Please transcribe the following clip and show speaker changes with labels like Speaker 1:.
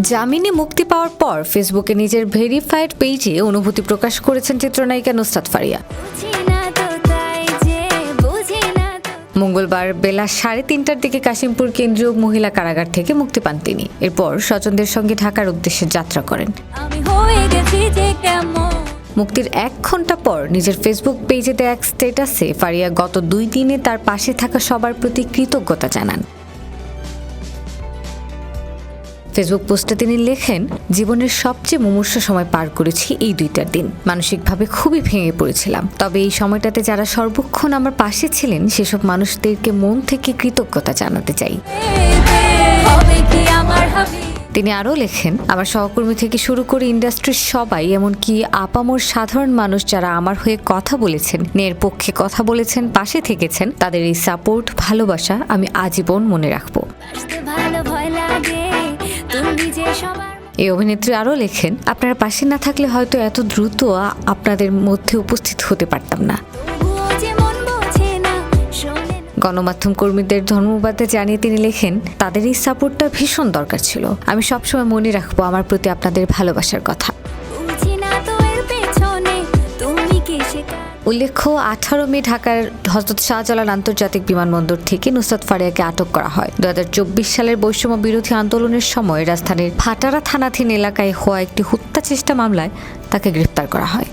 Speaker 1: জামিনে মুক্তি পাওয়ার পর ফেসবুকে নিজের ভেরিফাইড পেজে অনুভূতি প্রকাশ করেছেন চিত্রনায়িকা নুসরাত ফারিয়া। মঙ্গলবার বেলা 3:30টার দিকে কাশিমপুর কেন্দ্রীয় মহিলা কারাগার থেকে মুক্তি পান তিনি। এরপর স্বজনদের সঙ্গে ঢাকার উদ্দেশ্যে যাত্রা করেন। মুক্তির 1 ঘণ্টা পর নিজের ফেসবুক পেজে দেয়া এক স্ট্যাটাসে ফারিয়া গত 2 দিনে তার পাশে থাকা সবার প্রতি কৃতজ্ঞতা জানান। ফেসবুক পোস্টে তিনি লেখেন, জীবনের সবচেয়ে মুমূর্ষ সময় পার করেছি এই 2টা দিন। মানসিকভাবে খুবই ভেঙে পড়েছিলাম, তবে এই সময়টাতে যারা সর্বক্ষণ আমার পাশে ছিলেন সেসব মানুষদেরকে মন থেকে কৃতজ্ঞতা জানাতে চাই। তিনি আরও লেখেন, আমার সহকর্মী থেকে শুরু করে ইন্ডাস্ট্রির সবাই, এমনকি আপামর সাধারণ মানুষ যারা আমার হয়ে কথা বলেছেন, ন্যায়ের পক্ষে কথা বলেছেন, পাশে থেকেছেন, তাদের এই সাপোর্ট, ভালোবাসা আমি আজীবন মনে রাখবো। এই অভিনেত্রী আরও লেখেন, আপনারা পাশে না থাকলে হয়তো এত দ্রুত আপনাদের মধ্যে উপস্থিত হতে পারতাম না। গণমাধ্যম কর্মীদের ধন্যবাদ জানিয়ে তিনি লেখেন, তাদের এই সাপোর্টটা ভীষণ দরকার ছিল। আমি সবসময় মনে রাখবো আমার প্রতি আপনাদের ভালোবাসার কথা। উল্লেখ্য, 18 মে ঢাকার হযরত শাহজালাল আন্তর্জাতিক বিমানবন্দর থেকে নুসরাত ফারিয়াকে আটক করা হয়। 2024 সালের বৈষম্য বিরোধী আন্দোলনের সময় রাজধানীর ভাটারা থানাধীন এলাকায় হওয়া একটি হত্যা চেষ্টা মামলায় তাকে গ্রেফতার করা হয়।